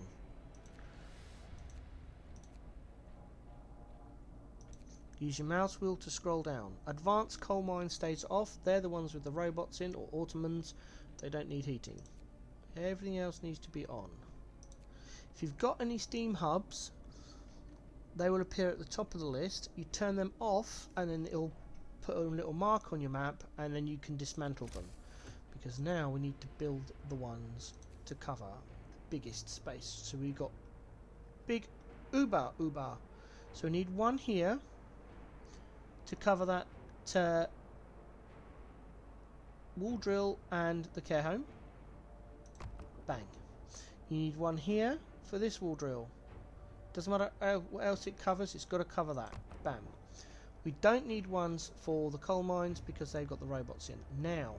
S1: Use your mouse wheel to scroll down. Advanced coal mine stays off. They're the ones with the robots in, or Ottomans. They don't need heating. Everything else needs to be on. If you've got any steam hubs, they will appear at the top of the list. You turn them off and then it'll put a little mark on your map, and then you can dismantle them, because now we need to build the ones to cover the biggest space. So we've got big uber. So we need one here to cover that wall drill and the care home. Bang. You need one here for this wall drill. Doesn't matter what else it covers, it's got to cover that. Bam. We don't need ones for the coal mines because they've got the robots in. Now,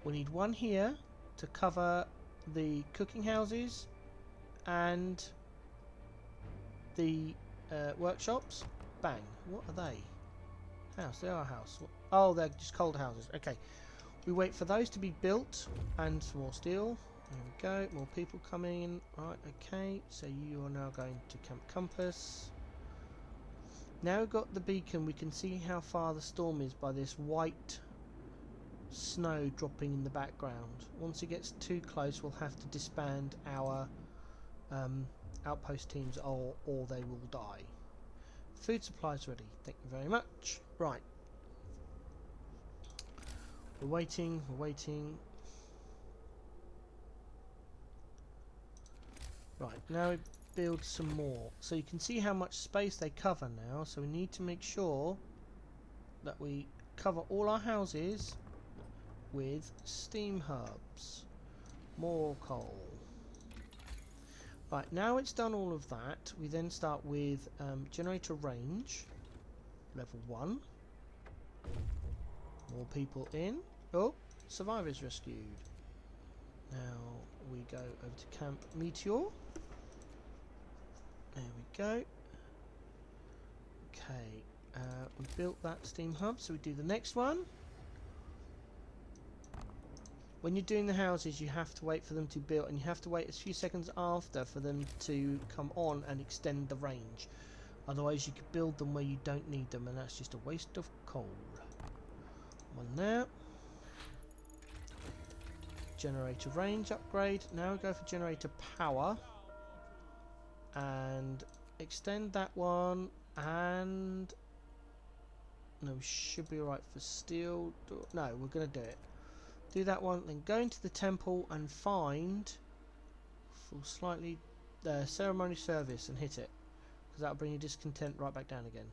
S1: we need one here to cover the cooking houses and the workshops. Bang. What are they? House. They are a house. Oh, they're just cold houses. Okay. We wait for those to be built and some more steel. There we go. More people coming in. Right, okay. So you are now going to Camp Compass. Now we've got the beacon, we can see how far the storm is by this white snow dropping in the background. Once it gets too close, we'll have to disband our outpost teams, or they will die. Food supplies ready. Thank you very much. Right. We're waiting. Right, now we build some more. So you can see how much space they cover now. So we need to make sure that we cover all our houses with steam hubs. More coal. Right, now it's done all of that, we then start with generator range, level 1. More people in. Oh, survivors rescued. Now we go over to Camp Meteor. There we go. Okay, we built that steam hub, so we do the next one. When you're doing the houses, you have to wait for them to build, and you have to wait a few seconds after for them to come on and extend the range. Otherwise you could build them where you don't need them, and that's just a waste of coal. One there. Generator range upgrade. Now we go for generator power. And extend that one, and no, we should be alright for steel. No, we're going to do it. Do that one, then go into the temple and find for slightly ceremony service and hit it, because that'll bring your discontent right back down again.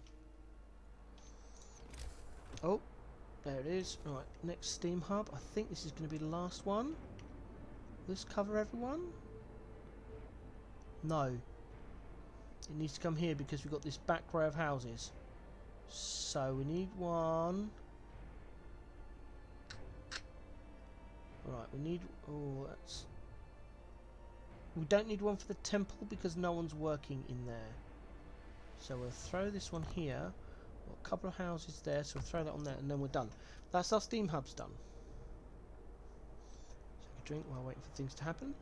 S1: Oh, there it is. Right, next steam hub. I think this is going to be the last one. Will this cover everyone? No. It needs to come here because we've got this back row of houses. So we need one. Right, we need... oh, that's... we don't need one for the temple because no one's working in there. So we'll throw this one here. Got a couple of houses there, so we'll throw that on there and then we're done. That's our steam hubs done. Take a drink while waiting for things to happen.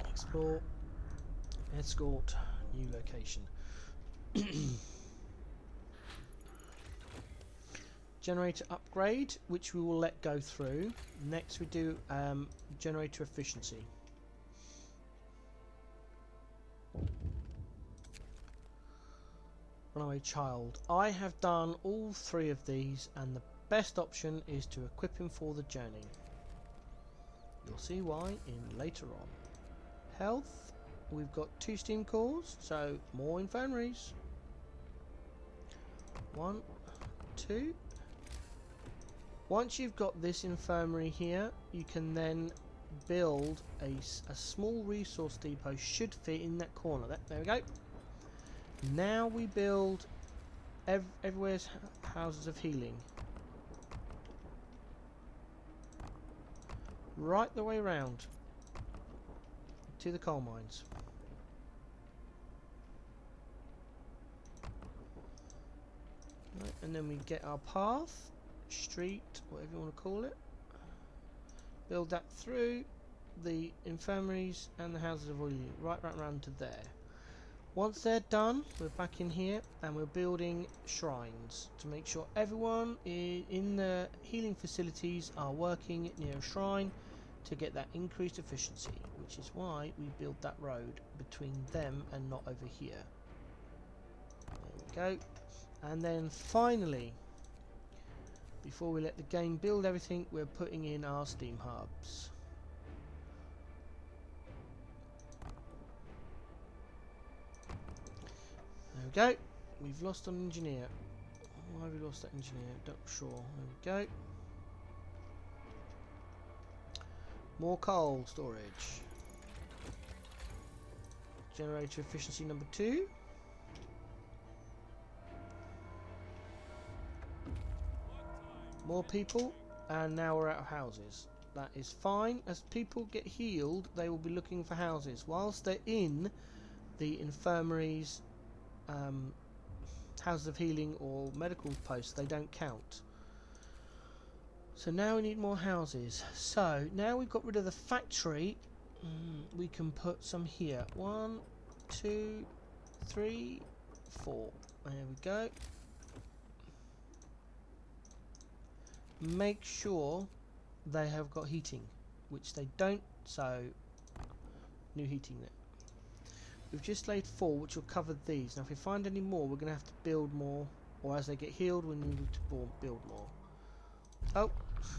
S1: Explore. Escort. New location. Generator upgrade, which we will let go through. Next we do generator efficiency. Runaway child. I have done all 3 of these, and the best option is to equip him for the journey. You'll see why in later on. Health. We've got 2 steam cores, so more infirmaries. 1, 2. Once you've got this infirmary here, you can then build a small resource depot. Should fit in that corner. There we go. Now we build everywhere's houses of healing. Right the way around to the coal mines. Right, and then we get our path. Street, whatever you want to call it, build that through the infirmaries and the houses of healing right around to there. Once they're done, we're back in here and we're building shrines to make sure everyone in the healing facilities are working near a shrine to get that increased efficiency, which is why we build that road between them and not over here. There we go. And then finally, before we let the game build everything, we're putting in our steam hubs. There we go. We've lost an engineer. Why have we lost that engineer? Not sure. There we go. More coal storage. Generator efficiency number 2. More people, and now we're out of houses. That is fine. As people get healed, they will be looking for houses. Whilst they're in the infirmaries, houses of healing or medical posts, they don't count. So now we need more houses. So now we've got rid of the factory, we can put some here. 1, 2, 3, 4. There we go. Make sure they have got heating, which they don't, so new heating there. We've just laid 4, which will cover these. Now if we find any more, we're going to have to build more, or as they get healed, we need to build more. Oh,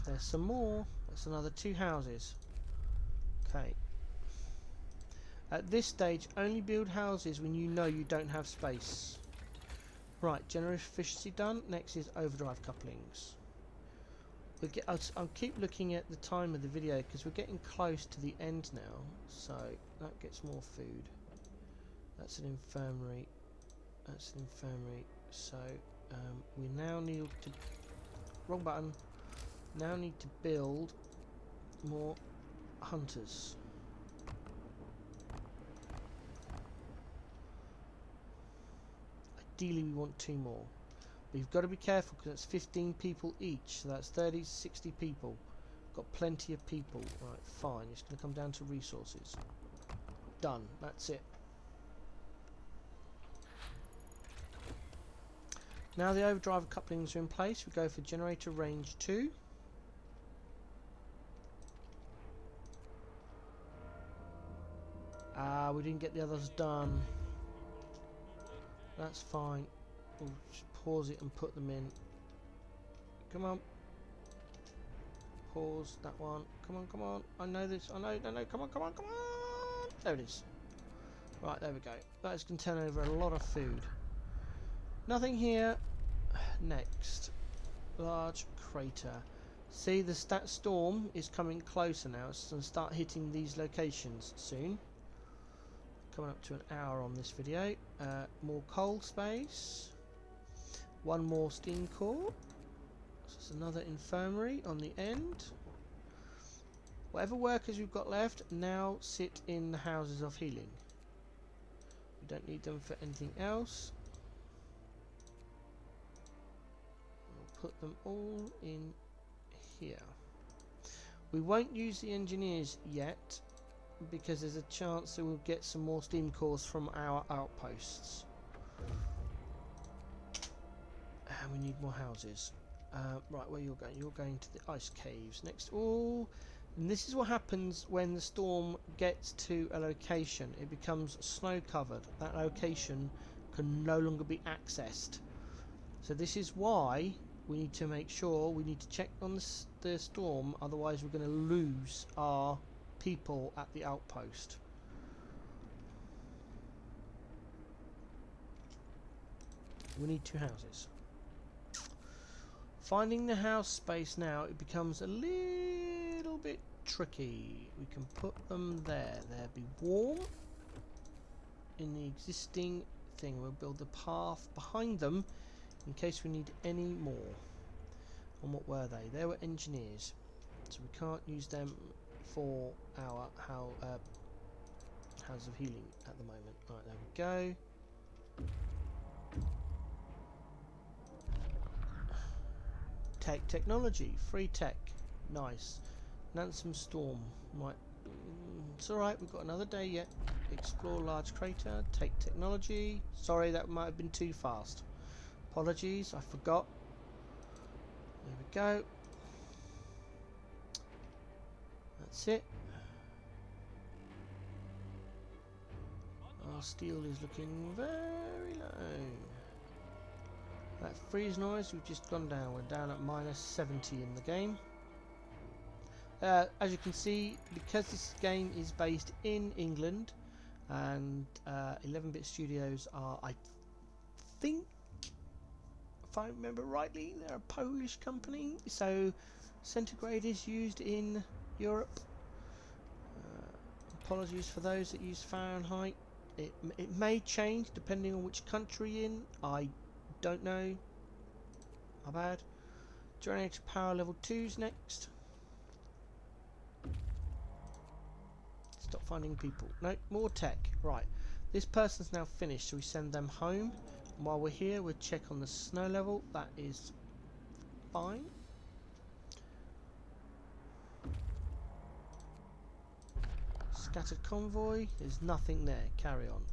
S1: there's some more. That's another 2 houses. Okay. At this stage, only build houses when you know you don't have space. Right, generator efficiency done. Next is overdrive couplings. I'll keep looking at the time of the video because we're getting close to the end now. So that gets more food. That's an infirmary. That's an infirmary. So we now need to... Wrong button. Now need to build more hunters. Ideally we want 2 more. But you've got to be careful because it's 15 people each. So that's 30, 60 people. Got plenty of people. Right, fine. It's going to come down to resources. Done. That's it. Now the overdrive couplings are in place, we go for generator range 2. We didn't get the others done. That's fine. We'll just pause it and put them in. Come on. Pause that one. Come on, come on. I know this. I know. Come on, come on, come on. There it is. Right, there we go. That is going to turn over a lot of food. Nothing here. Next, large crater. See, the storm is coming closer now. It's going to start hitting these locations soon. Coming up to an hour on this video. More coal space. 1 more steam core. So it's another infirmary on the end. Whatever workers we've got left now sit in the houses of healing. We don't need them for anything else. Put them all in here. We won't use the engineers yet because there's a chance that we'll get some more steam cores from our outposts. And we need more houses. Right, where you're going? You're going to the ice caves next. Oh, and this is what happens when the storm gets to a location. It becomes snow covered. That location can no longer be accessed. So this is why we need to make sure, we need to check on the storm, otherwise we're going to lose our people at the outpost. We need 2 houses. Finding the house space now, it becomes a little bit tricky. We can put them there. They'll be warm in the existing thing. We'll build the path behind them in case we need any more. And what were they? They were engineers, so we can't use them for our house of healing at the moment. Right, there we go. Technology, free tech, nice. Nansom Storm, right? It's all right. We've got another day yet. Explore large crater. Take technology. Sorry, that might have been too fast. Apologies, I forgot. There we go. That's it. Our steel is looking very low. That freeze noise, we've just gone down. We're down at -70 in the game. As you can see, because this game is based in England, and 11-bit studios are, I think, if I remember rightly, they're a Polish company, so centigrade is used in Europe. Apologies for those that use Fahrenheit. It may change depending on which country you're in. I don't know. My bad. Generator power level 2's next. Stop finding people. No, more tech. Right. This person's now finished, so we send them home. And while we're here, we'll check on the snow level. That is fine. Scattered convoy. There's nothing there. Carry on.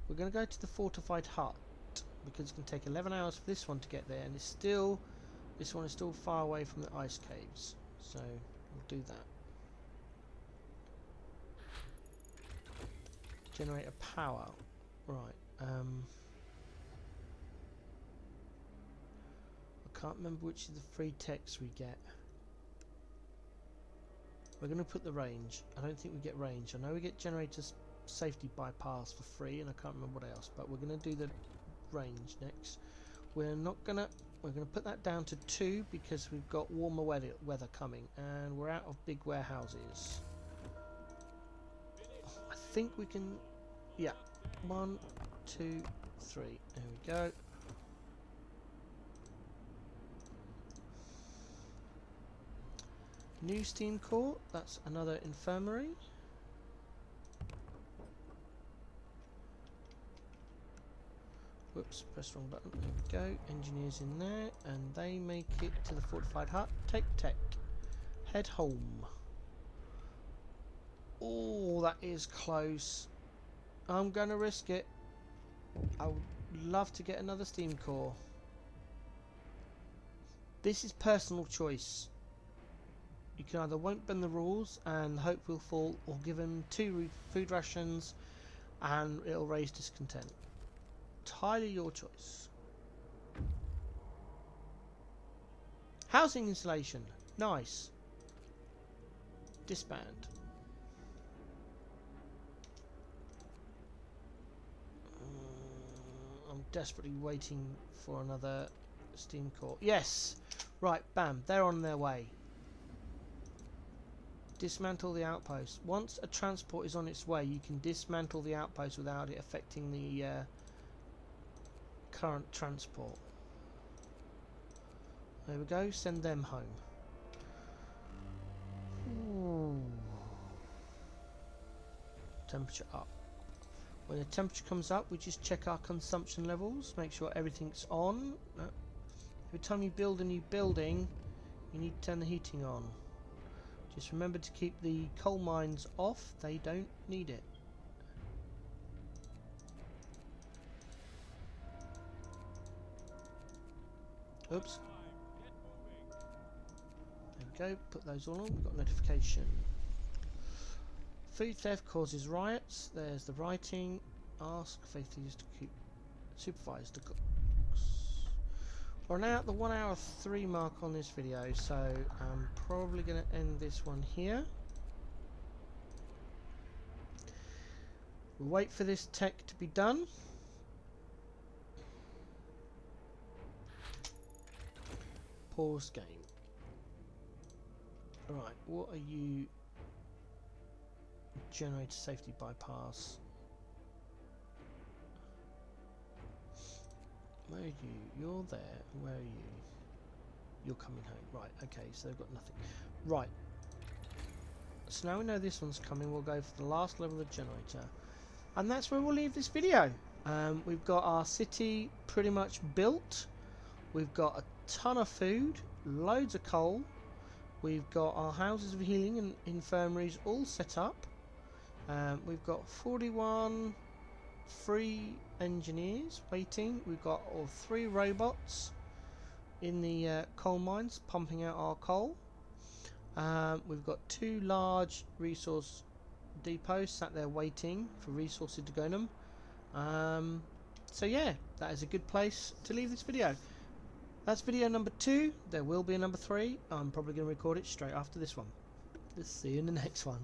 S1: We're going to go to the fortified hut, because it's going to take 11 hours for this one to get there, and it's still, this one is still far away from the ice caves, so we'll do that. Generator power, right. I can't remember which of the free techs we get. We're going to put the range. I don't think we get range. I know we get generators safety bypass for free, and I can't remember what else, but we're going to do the range next. We're gonna put that down to 2 because we've got warmer weather coming, and we're out of big warehouses. I think we can, yeah, 1, 2, 3, there we go. New steam core, that's another infirmary. Whoops, press wrong button. There we go. Engineers in there, and they make it to the fortified hut. Take tech. Head home. Oh, that is close. I'm going to risk it. I would love to get another steam core. This is personal choice. You can either won't bend the rules and hope will fall, or give them 2 food rations and it'll raise discontent. Entirely your choice. Housing installation. Nice. Disband. I'm desperately waiting for another steam core. Yes! Right, bam. They're on their way. Dismantle the outpost. Once a transport is on its way, you can dismantle the outpost without it affecting the current transport. There we go. Send them home. Ooh. Temperature up. When the temperature comes up, we just check our consumption levels, make sure everything's on. Every time you build a new building, you need to turn the heating on. Just remember to keep the coal mines off, they don't need it. Oops. There we go, put those all on, we've got notification. Food theft causes riots, there's the writing. Ask faithfully to keep supervise the cooks. We're now at the 1 hour 3 mark on this video, so I'm probably going to end this one here. We'll wait for this tech to be done. Pause game. Right, what are you? Generator safety bypass. Where are you? You're there. Where are you? You're coming home. Right, okay, so they've got nothing. Right. So now we know this one's coming, we'll go for the last level of the generator. And that's where we'll leave this video. We've got our city pretty much built. We've got a ton of food, loads of coal. We've got our houses of healing and infirmaries all set up. We've got 41 free engineers waiting. We've got 3 robots in the coal mines pumping out our coal. We've got 2 large resource depots sat there waiting for resources to go in them. So yeah, that is a good place to leave this video. That's video number 2. There will be a number 3. I'm probably going to record it straight after this one. Let's see you in the next one.